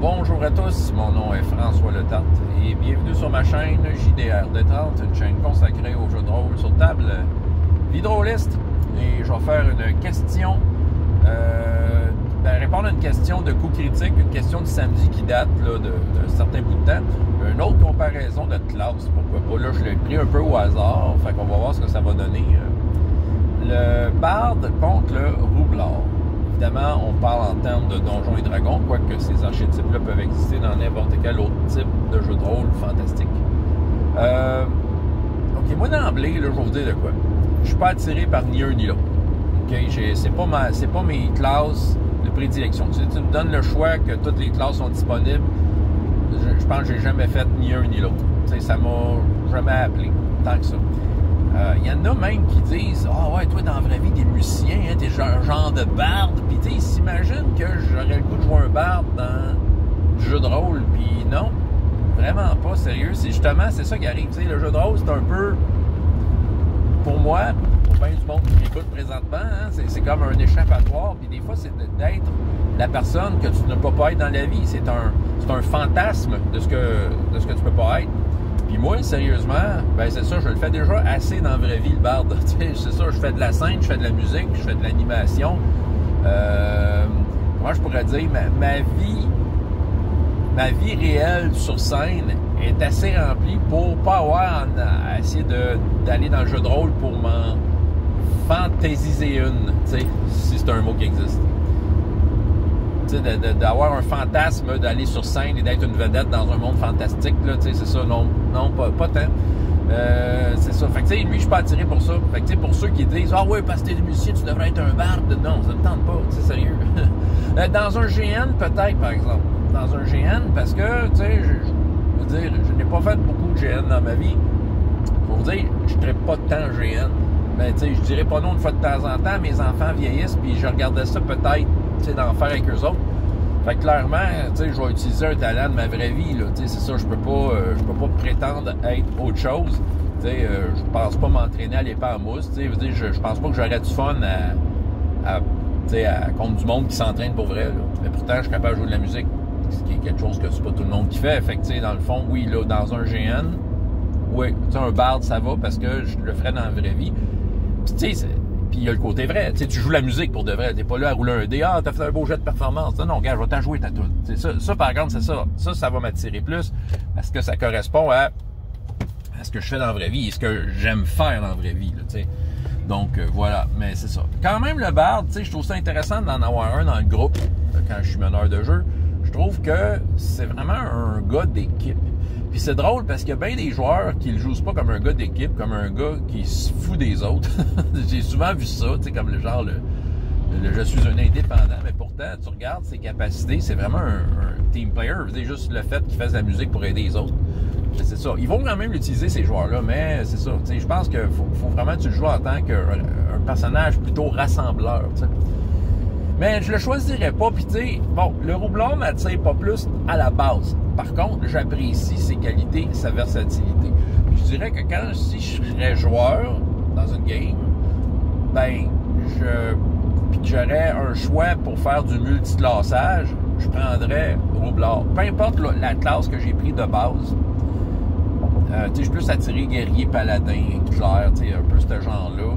Bonjour à tous, mon nom est François Letarte et bienvenue sur ma chaîne JDR Détente, une chaîne consacrée aux jeux de rôle sur table Vidrolist. Et je vais faire une question, répondre à une question de coup critique, une question du samedi qui date d'un certain bout de temps. Une autre comparaison de classe, pourquoi pas. Là, je l'ai pris un peu au hasard, fait qu'on va voir ce que ça va donner. Le barde contre le roublard. Évidemment, on parle en termes de Donjons et Dragons, quoique ces archétypes-là peuvent exister dans n'importe quel autre type de jeu de rôle fantastique. OK, moi d'emblée, là, je vais vous dire de quoi. Je suis pas attiré par ni un ni l'autre. OK, c'est pas mes classes de prédilection. Tu me donnes le choix que toutes les classes sont disponibles. Je pense que j'ai jamais fait ni un ni l'autre. Ça m'a jamais appelé tant que ça. Il y en a même qui disent « Ah ouais, toi, dans la vraie vie, t'es musicien, hein, t'es genre de barde. » Puis tu sais, ils s'imaginent que j'aurais le goût de jouer un barde dans du jeu de rôle. Puis non, vraiment pas, sérieux. C'est ça qui arrive. T'sais, le jeu de rôle, c'est un peu, pour moi, pour bien du monde qui m'écoute présentement, hein, c'est comme un échappatoire. Puis des fois, c'est d'être la personne que tu ne peux pas être dans la vie. C'est un fantasme de ce que tu peux pas être. Puis moi, sérieusement, ben c'est ça, je le fais déjà assez dans la vraie vie, le barde. C'est ça, je fais de la scène, je fais de la musique, je fais de l'animation. Moi, je pourrais dire, ma vie réelle sur scène est assez remplie pour pas avoir à essayer d'aller dans le jeu de rôle pour m'en fantaisiser une, tu sais, si c'est un mot qui existe. D'avoir un fantasme d'aller sur scène et d'être une vedette dans un monde fantastique, là, c'est ça, non, pas tant. C'est ça. Fait que, lui, je suis pas attiré pour ça. Fait que, pour ceux qui disent « Ah ouais, parce que t'es musicien, tu devrais être un barde. » Non, ça me tente pas, c'est sérieux. Dans un GN, peut-être, par exemple. Dans un GN, parce que, tu sais, je veux dire, je n'ai pas fait beaucoup de GN dans ma vie. Pour vous dire, je ne pas tant GN. Mais, tu sais, je dirais pas non une fois de temps en temps. Mes enfants vieillissent, puis je regardais ça peut-être, d'en faire avec eux autres. Fait que clairement, je vais utiliser un talent de ma vraie vie, là. C'est ça, je peux pas prétendre être autre chose. Je pense pas m'entraîner à l'épée en mousse. Je pense pas que j'aurais du fun à contre du monde qui s'entraîne pour vrai, là. Mais pourtant, je suis capable de jouer de la musique. Ce qui est quelque chose que c'est pas tout le monde qui fait. Fait que, dans le fond, oui, là, dans un GN, oui, un barde, ça va parce que je le ferais dans la vraie vie. Puis, puis il y a le côté vrai. Tu joues la musique pour de vrai. T'es pas là à rouler un dé. Ah, t'as fait un beau jet de performance. Non, gars, je vais t'en jouer ta tune. Ça, par contre, c'est ça. Ça va m'attirer plus parce que ça correspond à ce que je fais dans la vraie vie et ce que j'aime faire dans la vraie vie. Là, donc, voilà. Mais c'est ça. Quand même, le barde, je trouve ça intéressant d'en avoir un dans le groupe quand je suis meneur de jeu. Je trouve que c'est vraiment un gars d'équipe. Puis c'est drôle parce qu'il y a bien des joueurs qui le jouent pas comme un gars d'équipe, comme un gars qui se fout des autres. J'ai souvent vu ça, comme le genre, je suis un indépendant, mais pourtant, tu regardes ses capacités, c'est vraiment un team player. C'est juste le fait qu'il fasse de la musique pour aider les autres. C'est ça. Ils vont quand même l'utiliser, ces joueurs-là, mais c'est ça. Je pense qu'il faut vraiment que tu le joues en tant qu'un personnage plutôt rassembleur. T'sais. Mais je le choisirais pas, puis bon, le roublard m'attire pas plus à la base. Par contre, j'apprécie ses qualités, sa versatilité. Je dirais que si je serais joueur dans une game, puis que j'aurais un choix pour faire du multiclassage, je prendrais roublard. Peu importe la classe que j'ai pris de base. Je suis plus attiré guerrier, paladin, clair, un peu ce genre-là.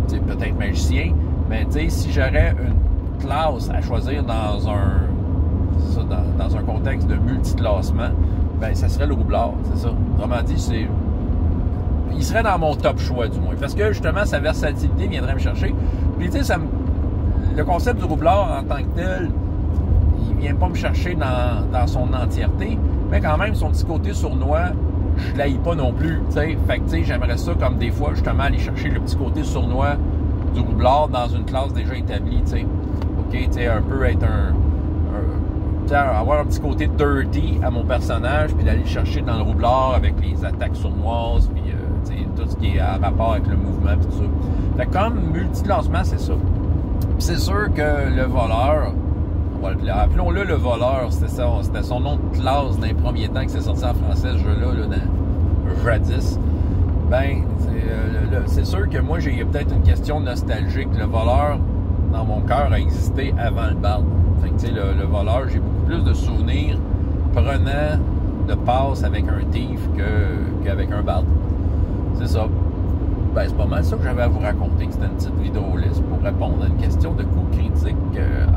Peut-être magicien. Mais si j'aurais une classe à choisir dans un contexte de multiclassement, ça serait le roublard, c'est ça. Autrement dit, il serait dans mon top choix, du moins. Parce que, justement, sa versatilité viendrait me chercher. Puis, le concept du roublard en tant que tel, il vient pas me chercher dans son entièreté, mais quand même, son petit côté sournois, je l'haïs pas non plus, Fait que, j'aimerais ça, comme des fois, justement, aller chercher le petit côté sournois du roublard dans une classe déjà établie, OK, un peu être avoir un petit côté dirty à mon personnage, puis d'aller le chercher dans le roublard avec les attaques sournoises, puis tout ce qui est en rapport avec le mouvement, tout ça. Fait que comme multi-lancement, c'est ça. Puis c'est sûr que le voleur, appelons-le le voleur, c'était son nom de classe dans les premiers temps que c'est sorti en français, ce jeu-là, dans jadis. C'est sûr que moi, j'ai peut-être une question nostalgique. Le voleur, dans mon cœur, a existé avant le barde. Fait que, tu sais, le voleur, j'ai beaucoup plus de souvenirs prenant de passe avec un thief qu'avec un bad. C'est ça. Ben, c'est pas mal ça que j'avais à vous raconter. C'était une petite vidéo-liste pour répondre à une question de coups critiques.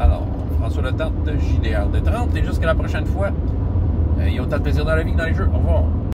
Alors, François Letarte, JDR de 30, et jusqu'à la prochaine fois. Il y a autant de plaisir dans la vie que dans les jeux. Au revoir.